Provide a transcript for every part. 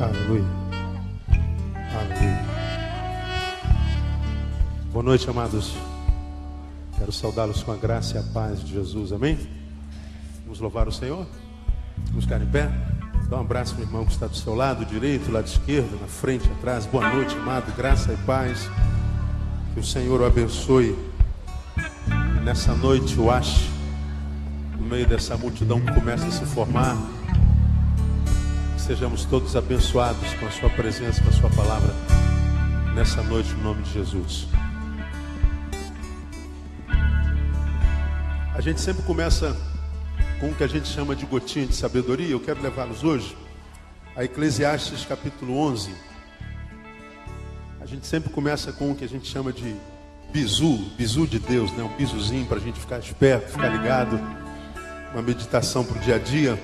Aleluia. Aleluia. Boa noite, amados. Quero saudá-los com a graça e a paz de Jesus. Amém? Vamos louvar o Senhor? Vamos ficar em pé? Dá um abraço para o irmão que está do seu lado direito, lado esquerdo, na frente, atrás. Boa noite, amado. Graça e paz. Que o Senhor o abençoe. E nessa noite o ache no meio dessa multidão que começa a se formar. Que sejamos todos abençoados com a sua presença, com a sua palavra. Nessa noite, no nome de Jesus. A gente sempre começa com o que a gente chama de gotinha de sabedoria. Eu quero levá-los hoje a Eclesiastes capítulo 11. A gente sempre começa com o que a gente chama de bizu de Deus, né? Um bizuzinho para a gente ficar esperto, ficar ligado. Uma meditação para o dia a dia.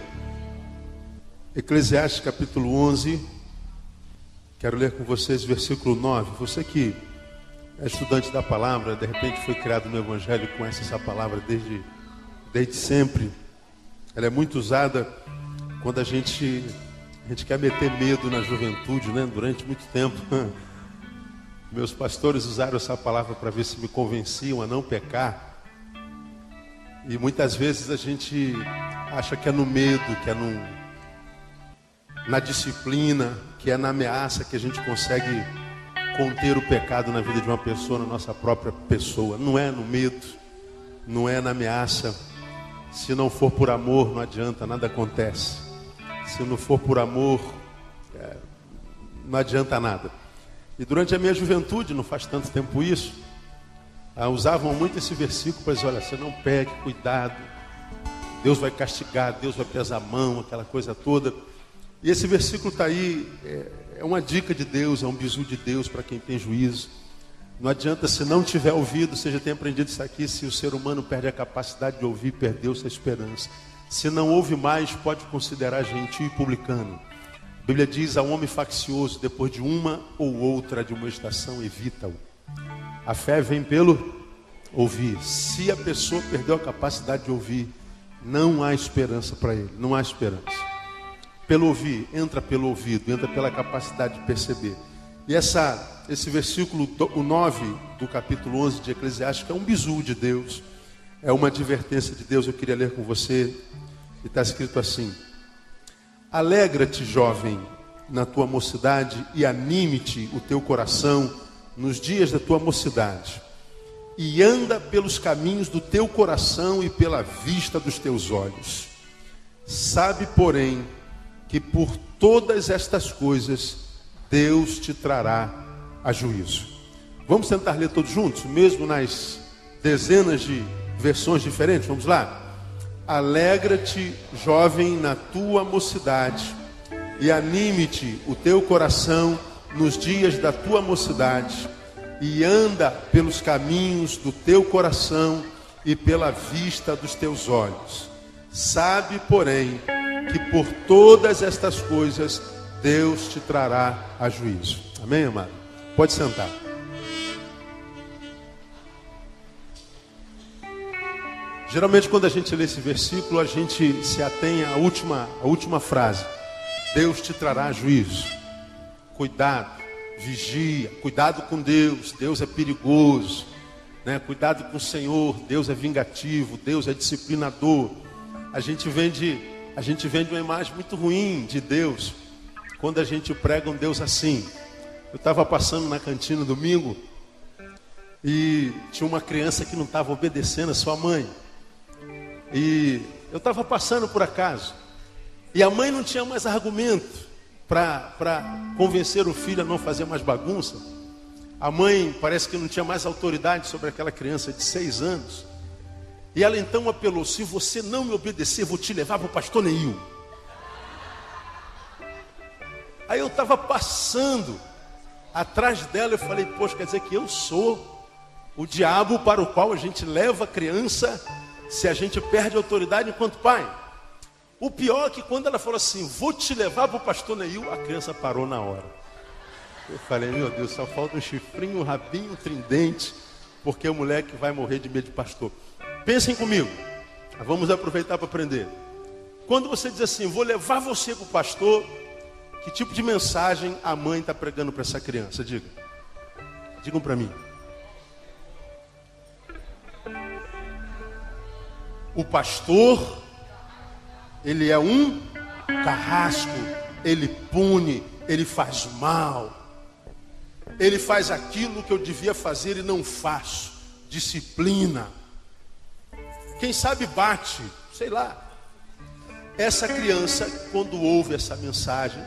Eclesiastes capítulo 11. Quero ler com vocês versículo 9. Você que é estudante da palavra, de repente foi criado no Evangelho, conhece essa palavra desde sempre. Ela é muito usada quando a gente quer meter medo na juventude, né? Durante muito tempo. Meus pastores usaram essa palavra para ver se me convenciam a não pecar. E muitas vezes a gente acha que é no medo, que é na disciplina, que é na ameaça que a gente consegue conter o pecado na vida de uma pessoa, na nossa própria pessoa. Não é no medo, não é na ameaça. Se não for por amor, não adianta, nada acontece. Se não for por amor, não adianta nada. E durante a minha juventude, não faz tanto tempo isso, usavam muito esse versículo para dizer, olha, você não peque, cuidado, Deus vai castigar, Deus vai pesar a mão, aquela coisa toda. E esse versículo está aí, é uma dica de Deus, é um bizu de Deus para quem tem juízo. Não adianta, se não tiver ouvido, você já tem aprendido isso aqui, se o ser humano perde a capacidade de ouvir, perdeu-se a esperança. Se não ouve mais, pode considerar gentil e publicano. A Bíblia diz, a homem faccioso, depois de uma ou outra admoestação, evita-o. A fé vem pelo ouvir. Se a pessoa perdeu a capacidade de ouvir, não há esperança para ele, não há esperança. Pelo ouvir, entra pelo ouvido, entra pela capacidade de perceber. E esse versículo, o 9 do capítulo 11 de Eclesiastes, é um bizu de Deus, é uma advertência de Deus. Eu queria ler com você, e está escrito assim: alegra-te, jovem, na tua mocidade, e anime-te o teu coração nos dias da tua mocidade, e anda pelos caminhos do teu coração e pela vista dos teus olhos. Sabe, porém, que por todas estas coisas Deus te trará a juízo. Vamos tentar ler todos juntos, mesmo nas dezenas de versões diferentes. Vamos lá? Alegra-te, jovem, na tua mocidade, e anime-te o teu coração nos dias da tua mocidade, e anda pelos caminhos do teu coração e pela vista dos teus olhos. Sabe, porém, que por todas estas coisas Deus te trará a juízo. Amém, amado? Pode sentar. Geralmente quando a gente lê esse versículo, a gente se atém à última frase. Deus te trará juízo. Cuidado, vigia, cuidado com Deus. Deus é perigoso, né? Cuidado com o Senhor. Deus é vingativo, Deus é disciplinador. A gente vende uma imagem muito ruim de Deus quando a gente prega um Deus assim. Eu estava passando na cantina domingo e tinha uma criança que não estava obedecendo a sua mãe. E eu estava passando por acaso. E a mãe não tinha mais argumento para convencer o filho a não fazer mais bagunça. A mãe parece que não tinha mais autoridade sobre aquela criança de 6 anos. E ela então apelou: se você não me obedecer, vou te levar para o pastor Neil. Aí eu estava passando atrás dela, eu falei: poxa, quer dizer que eu sou o diabo para o qual a gente leva a criança se a gente perde a autoridade enquanto pai. O pior é que quando ela falou assim: vou te levar para o pastor Neil, a criança parou na hora. Eu falei: meu Deus, só falta um chifrinho, um rabinho, um tridente, porque o moleque vai morrer de medo de pastor. Pensem comigo, vamos aproveitar para aprender. Quando você diz assim: vou levar você para o pastor, Que tipo de mensagem a mãe está pregando para essa criança? Digam para mim. O pastor, ele é um carrasco, ele pune, ele faz mal, ele faz aquilo que eu devia fazer e não faço, disciplina. Quem sabe bate, sei lá. Essa criança, quando ouve essa mensagem,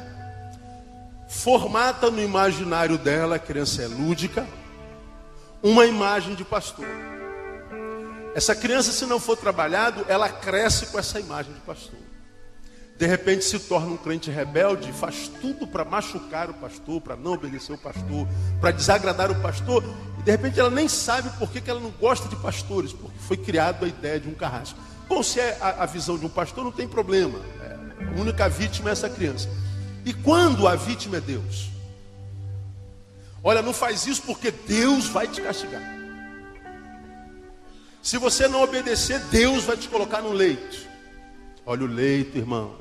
formata no imaginário dela, a criança é lúdica, uma imagem de pastor. Essa criança, se não for trabalhado, ela cresce com essa imagem de pastor. De repente se torna um crente rebelde, faz tudo para machucar o pastor, para não obedecer o pastor, para desagradar o pastor, e de repente ela nem sabe por que ela não gosta de pastores, porque foi criada a ideia de um carrasco. Bom, se é a visão de um pastor, não tem problema. A única vítima é essa criança. E quando a vítima é Deus? Olha, não faz isso porque Deus vai te castigar. Se você não obedecer, Deus vai te colocar no leito. Olha o leito, irmão.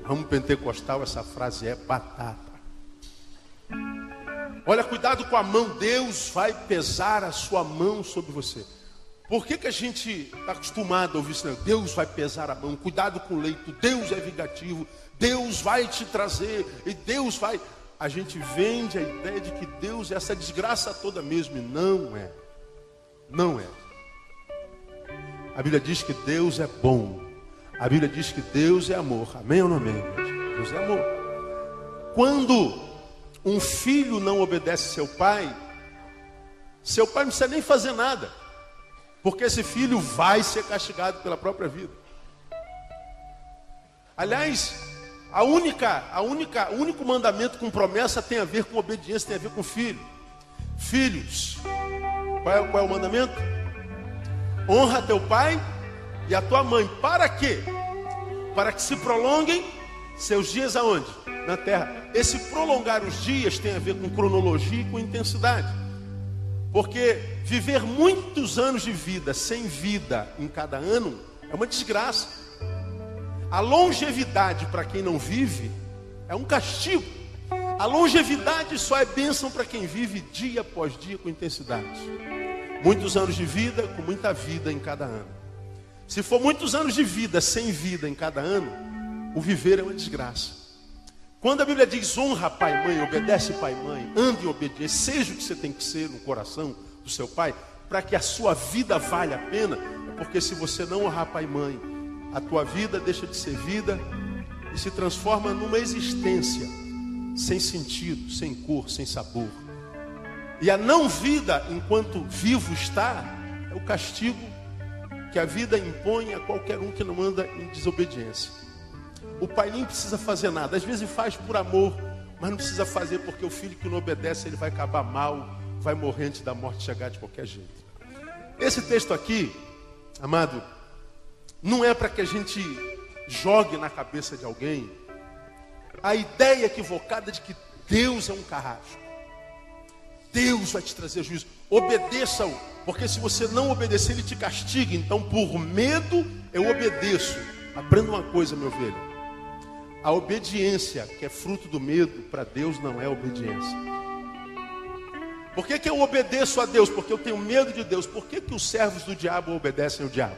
Ramo pentecostal, essa frase é batata. Olha, cuidado com a mão. Deus vai pesar a sua mão sobre você. Por que a gente está acostumado a ouvir isso? Deus vai pesar a mão, cuidado com o leito, Deus é vingativo, Deus vai te trazer, e Deus vai... A gente vende a ideia de que Deus é essa desgraça toda mesmo, e não é. Não é. A Bíblia diz que Deus é bom. A Bíblia diz que Deus é amor. Amém ou não amém? Deus é amor. Quando um filho não obedece seu pai não precisa nem fazer nada. Porque esse filho vai ser castigado pela própria vida. Aliás, o único mandamento com promessa tem a ver com obediência, tem a ver com filho. Filhos, qual é o mandamento? Honra teu pai e a tua mãe. Para quê? Para que se prolonguem seus dias aonde? Na terra. Esse prolongar os dias tem a ver com cronologia e com intensidade. Porque viver muitos anos de vida sem vida em cada ano é uma desgraça. A longevidade para quem não vive é um castigo. A longevidade só é bênção para quem vive dia após dia com intensidade. Muitos anos de vida com muita vida em cada ano. Se for muitos anos de vida sem vida em cada ano, o viver é uma desgraça. Quando a Bíblia diz honra pai e mãe, obedece pai e mãe, ande em obediência, seja o que você tem que ser no coração do seu pai, para que a sua vida valha a pena, é porque se você não honrar pai e mãe, a tua vida deixa de ser vida e se transforma numa existência sem sentido, sem cor, sem sabor. E a não vida, enquanto vivo está, é o castigo que a vida impõe a qualquer um que não anda em desobediência. O pai nem precisa fazer nada, às vezes faz por amor, mas não precisa fazer porque o filho que não obedece, ele vai acabar mal, vai morrer antes da morte chegar de qualquer jeito. Esse texto aqui, amado, não é para que a gente jogue na cabeça de alguém a ideia equivocada de que Deus é um carrasco. Deus vai te trazer juízo. Obedeça-o, porque se você não obedecer, ele te castiga. Então, por medo, eu obedeço. Aprenda uma coisa, meu velho. A obediência, que é fruto do medo, para Deus não é obediência. Por que eu obedeço a Deus? Porque eu tenho medo de Deus. Por que os servos do diabo obedecem ao diabo?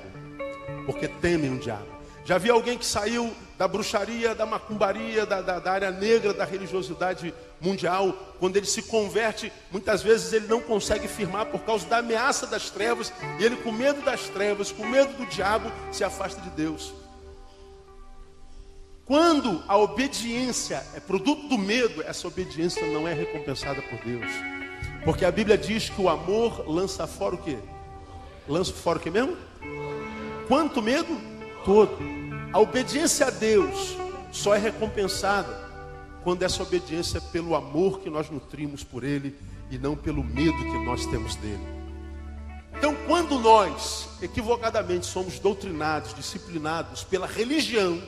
Porque temem o diabo. Já vi alguém que saiu da bruxaria, da macumbaria, da área negra, da religiosidade mundial. Quando ele se converte, muitas vezes ele não consegue firmar por causa da ameaça das trevas. E ele, com medo das trevas, com medo do diabo, se afasta de Deus. Quando a obediência é produto do medo, essa obediência não é recompensada por Deus. Porque a Bíblia diz que o amor lança fora o quê? Lança fora o quê mesmo? Quanto medo? Todo. A obediência a Deus só é recompensada quando essa obediência é pelo amor que nós nutrimos por Ele e não pelo medo que nós temos dele. Então, quando nós, equivocadamente, somos doutrinados, disciplinados pela religião,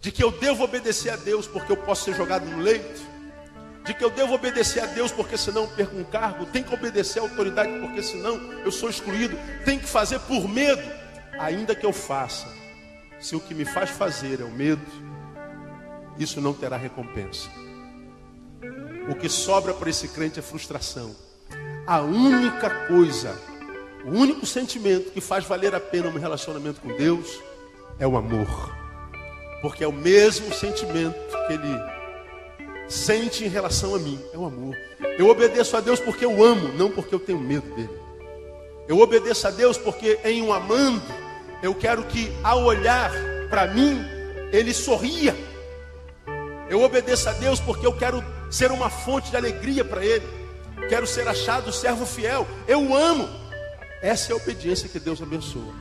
de que eu devo obedecer a Deus porque eu posso ser jogado no leito, de que eu devo obedecer a Deus porque senão eu perco um cargo, tem que obedecer à autoridade porque senão eu sou excluído, tem que fazer por medo, ainda que eu faça, se o que me faz fazer é o medo, isso não terá recompensa. O que sobra para esse crente é frustração. A única coisa, o único sentimento que faz valer a pena um relacionamento com Deus é o amor. Porque é o mesmo sentimento que ele sente em relação a mim, é o amor. Eu obedeço a Deus porque eu amo, não porque eu tenho medo dele. Eu obedeço a Deus porque em o amando, eu quero que ao olhar para mim, ele sorria. Eu obedeço a Deus porque eu quero ser uma fonte de alegria para ele. Quero ser achado servo fiel. Eu amo. Essa é a obediência que Deus abençoa.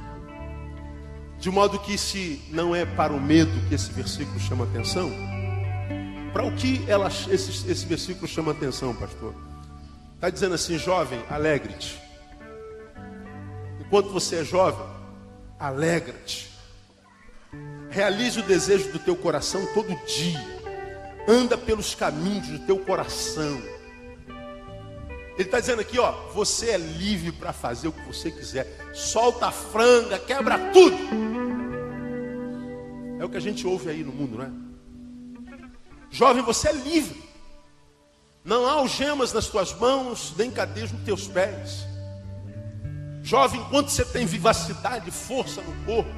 De modo que se não é para o medo que esse versículo chama atenção, para o que esse versículo chama atenção, pastor? Está dizendo assim, jovem, alegre-te. Enquanto você é jovem, alegra-te. Realize o desejo do teu coração todo dia. Anda pelos caminhos do teu coração. Ele está dizendo aqui, ó, você é livre para fazer o que você quiser. Solta a franga, quebra tudo. É o que a gente ouve aí no mundo, não é? Jovem, você é livre. Não há algemas nas tuas mãos, nem cadeias nos teus pés. Jovem, enquanto você tem vivacidade, força no corpo,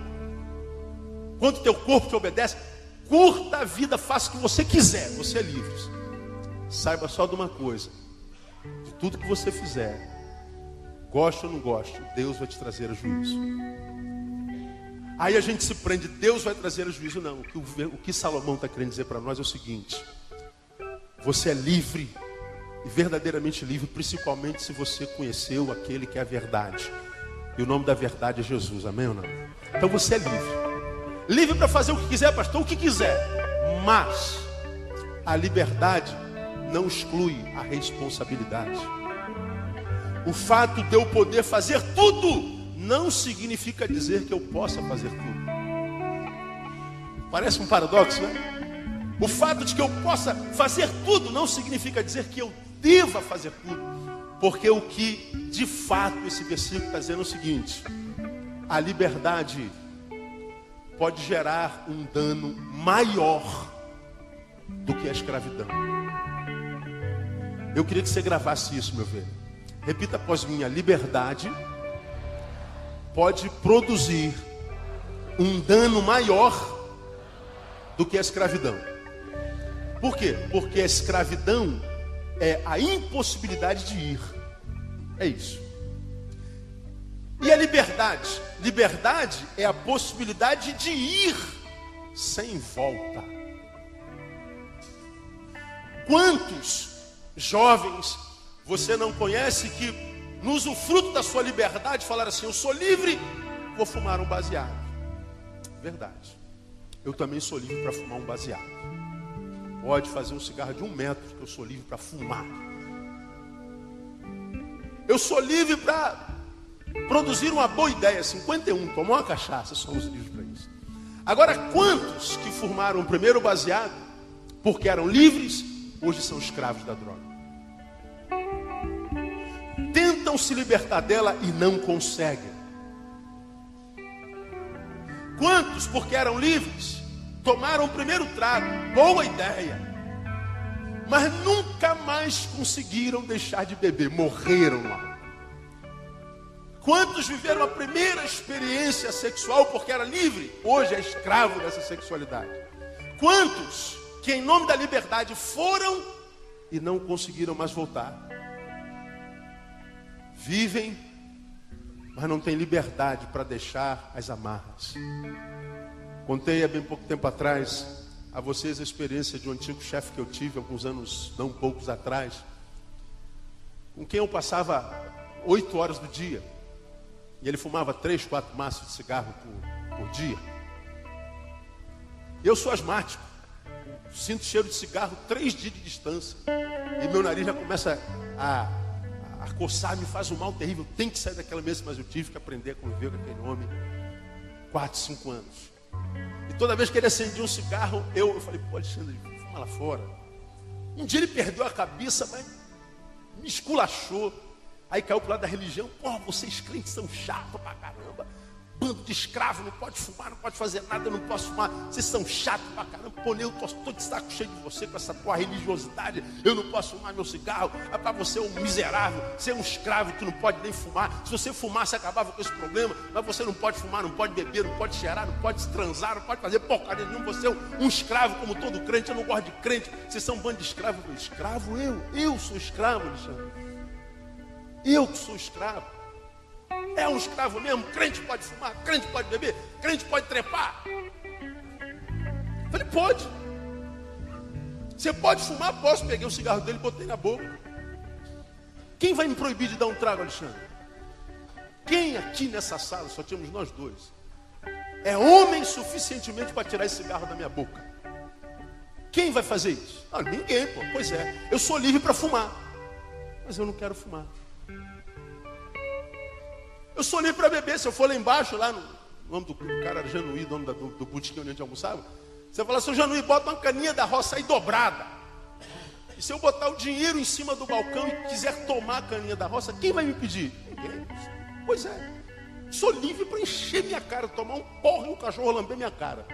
enquanto teu corpo te obedece, curta a vida, faça o que você quiser, você é livre. Saiba só de uma coisa: de tudo que você fizer, goste ou não goste, Deus vai te trazer a juízo. Aí a gente se prende, Deus vai trazer a juízo. Não, o que Salomão está querendo dizer para nós é o seguinte: você é livre, e verdadeiramente livre, principalmente se você conheceu aquele que é a verdade. E o nome da verdade é Jesus, amém ou não? Então você é livre. Livre para fazer o que quiser, pastor, o que quiser. Mas a liberdade não exclui a responsabilidade. O fato de eu poder fazer tudo não significa dizer que eu possa fazer tudo. Parece um paradoxo, né? O fato de que eu possa fazer tudo não significa dizer que eu deva fazer tudo. Porque o que de fato esse versículo está dizendo é o seguinte: a liberdade pode gerar um dano maior do que a escravidão. Eu queria que você gravasse isso, meu velho. Repita após mim: a liberdade pode produzir um dano maior do que a escravidão. Por quê? Porque a escravidão é a impossibilidade de ir. É isso. E a liberdade? Liberdade é a possibilidade de ir sem volta. Quantos jovens você não conhece que, no usufruto da sua liberdade, falaram assim: eu sou livre, vou fumar um baseado? Verdade. Eu também sou livre para fumar um baseado. Pode fazer um cigarro de 1 metro, que eu sou livre para fumar. Eu sou livre para produzir uma boa ideia. 51, tomar uma cachaça, somos livres para isso. Agora, quantos que fumaram o primeiro baseado porque eram livres, hoje são escravos da droga? Tentam se libertar dela e não conseguem. Quantos, porque eram livres, tomaram o primeiro trago, boa ideia, mas nunca mais conseguiram deixar de beber, morreram lá. Quantos viveram a primeira experiência sexual porque era livre, hoje é escravo dessa sexualidade? Quantos que em nome da liberdade foram e não conseguiram mais voltar? Vivem, mas não têm liberdade para deixar as amarras. Contei há bem pouco tempo atrás a vocês a experiência de um antigo chefe que eu tive alguns anos, não poucos atrás, com quem eu passava 8 horas do dia. E ele fumava 3, 4 maços de cigarro por dia. Eu sou asmático. Sinto cheiro de cigarro 3 dias de distância. E meu nariz já começa a coçar, me faz um mal terrível. Tem que sair daquela mesa, mas eu tive que aprender a conviver com aquele homem 4, 5 anos. E toda vez que ele acendia um cigarro, eu falei: pô, Alexandre, fuma lá fora. Um dia ele perdeu a cabeça, mas me esculachou. Aí caiu pro lado da religião: pô, vocês crentes são chatos pra caramba. Bando de escravo, não pode fumar, não pode fazer nada, eu não posso fumar. Vocês são chatos pra caramba. Pô, eu estou de saco cheio de você com essa tua religiosidade. Eu não posso fumar meu cigarro. É para você um miserável, ser um escravo que não pode nem fumar. Se você fumasse, acabava com esse problema. Mas você não pode fumar, não pode beber, não pode cheirar, não pode transar, não pode fazer porcaria nenhuma. Você é um escravo como todo crente. Eu não gosto de crente. Vocês são um bando de escravos. Escravo eu sou escravo, Alexandre. Eu que sou escravo. É um escravo mesmo, crente pode fumar, crente pode beber, crente pode trepar. Eu falei, pode. Você pode fumar? Posso. Peguei o cigarro dele e botei na boca. Quem vai me proibir de dar um trago, Alexandre? Quem aqui nessa sala, só tínhamos nós dois, é homem suficientemente para tirar esse cigarro da minha boca? Quem vai fazer isso? Ah, ninguém, pô. Pois é, eu sou livre para fumar, mas eu não quero fumar. Eu sou livre para beber. Se eu for lá embaixo, lá no nome do cara era Januí, dono do botequim onde a gente almoçava. Você fala, seu Januí, bota uma caninha da roça aí dobrada. E se eu botar o dinheiro em cima do balcão e quiser tomar a caninha da roça, quem vai me pedir? Ninguém. Pois é. Sou livre para encher minha cara, tomar um porro e um cachorro lamber minha cara.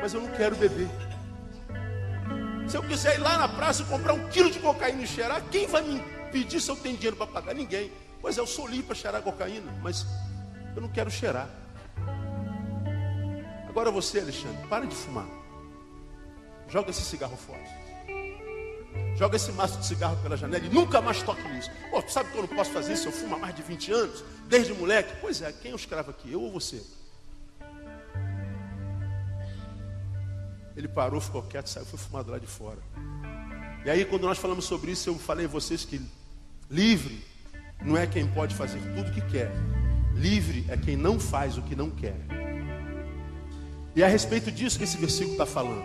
Mas eu não quero beber. Se eu quiser ir lá na praça e comprar 1 quilo de cocaína e cheirar, quem vai me pedir se eu tenho dinheiro para pagar? Ninguém. Pois é, eu sou livre para cheirar cocaína, mas eu não quero cheirar. Agora você, Alexandre, para de fumar. Joga esse cigarro fora. Joga esse maço de cigarro pela janela e nunca mais toque nisso. Pô, tu sabe que eu não posso fazer isso? Eu fumo há mais de 20 anos, desde moleque. Pois é, quem é o escravo aqui? Eu ou você? Ele parou, ficou quieto, saiu, foi fumar do lado de fora. E aí, quando nós falamos sobre isso, eu falei a vocês que livre não é quem pode fazer tudo o que quer. Livre é quem não faz o que não quer. E é a respeito disso que esse versículo está falando.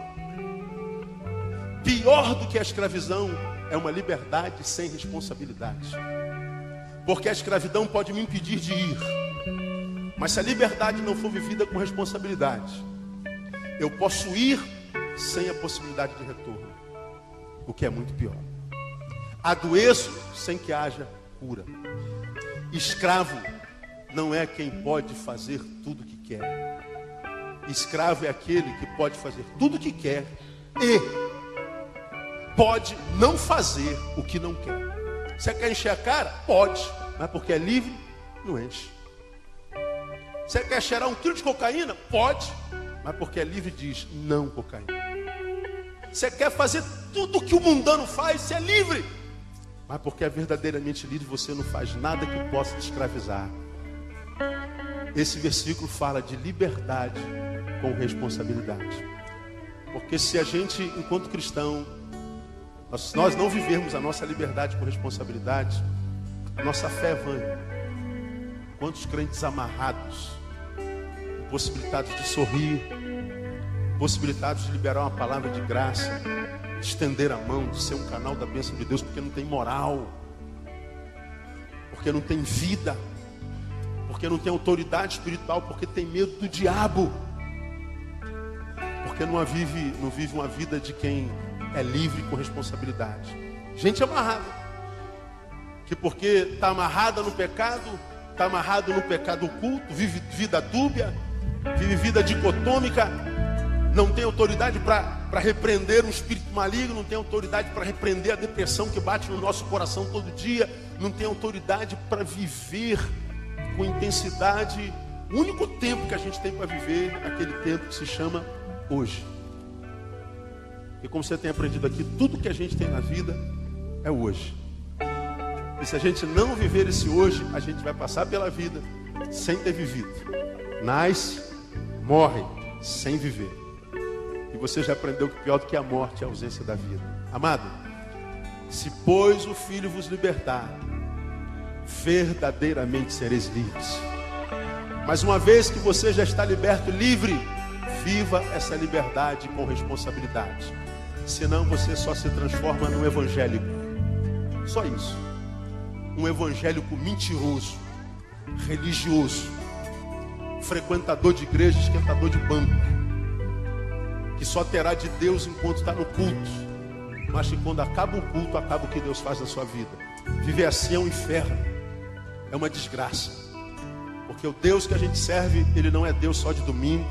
Pior do que a escravidão é uma liberdade sem responsabilidade. Porque a escravidão pode me impedir de ir. Mas se a liberdade não for vivida com responsabilidade, eu posso ir sem a possibilidade de retorno. O que é muito pior. Adoeço sem que haja cura. Escravo não é quem pode fazer tudo o que quer. Escravo é aquele que pode fazer tudo o que quer e pode não fazer o que não quer. Você quer encher a cara? Pode, mas porque é livre, não enche. Você quer cheirar 1 quilo de cocaína? Pode, mas porque é livre diz não cocaína. Você quer fazer tudo o que o mundano faz? Você é livre. Mas porque é verdadeiramente livre, você não faz nada que possa te escravizar. Esse versículo fala de liberdade com responsabilidade. Porque se a gente, enquanto cristão, nós não vivermos a nossa liberdade com responsabilidade, a nossa fé é vã. Quantos crentes amarrados, impossibilitados de sorrir, possibilitados de liberar uma palavra de graça, de estender a mão, de ser um canal da bênção de Deus, porque não tem moral, porque não tem vida, porque não tem autoridade espiritual, porque tem medo do diabo, porque não vive uma vida de quem é livre com responsabilidade. Gente amarrada, que porque está amarrada no pecado, está amarrado no pecado oculto, vive vida dúbia, vive vida dicotômica, não tem autoridade para repreender um espírito maligno, não tem autoridade para repreender a depressão que bate no nosso coração todo dia, não tem autoridade para viver com intensidade. O único tempo que a gente tem para viver é aquele tempo que se chama hoje. E como você tem aprendido aqui, tudo que a gente tem na vida é hoje. E se a gente não viver esse hoje, a gente vai passar pela vida sem ter vivido. Nasce, morre, sem viver. E você já aprendeu que pior do que a morte é a ausência da vida. Amado, se pois o Filho vos libertar, verdadeiramente sereis livres. Mas uma vez que você já está liberto, livre, viva essa liberdade com responsabilidade. Senão você só se transforma num evangélico. Só isso. Um evangélico mentiroso, religioso, frequentador de igreja, esquentador de banco, que só terá de Deus enquanto está no culto, mas que quando acaba o culto, acaba o que Deus faz na sua vida. Viver assim é um inferno, é uma desgraça, Porque o Deus que a gente serve, Ele não é Deus só de domingo,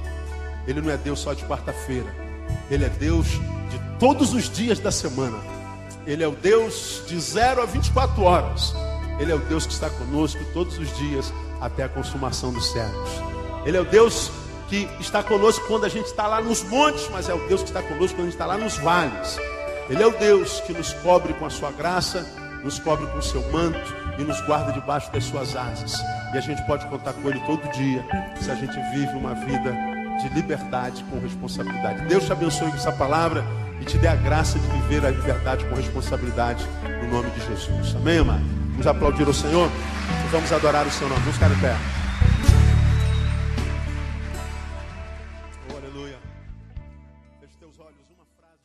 Ele não é Deus só de quarta-feira. Ele é Deus de todos os dias da semana. Ele é o Deus de 0 a 24 horas. Ele é o Deus que está conosco todos os dias até a consumação dos séculos. Ele é o Deus que está conosco quando a gente está lá nos montes, mas é o Deus que está conosco quando a gente está lá nos vales. Ele é o Deus que nos cobre com a sua graça, nos cobre com o seu manto e nos guarda debaixo das suas asas. E a gente pode contar com Ele todo dia, se a gente vive uma vida de liberdade com responsabilidade. Deus te abençoe com essa palavra e te dê a graça de viver a liberdade com responsabilidade, no nome de Jesus. Amém, amado? Vamos aplaudir o Senhor e vamos adorar o seu nome. Vamos ficar de pé. Oh, aleluia. Feche teus olhos, uma frase.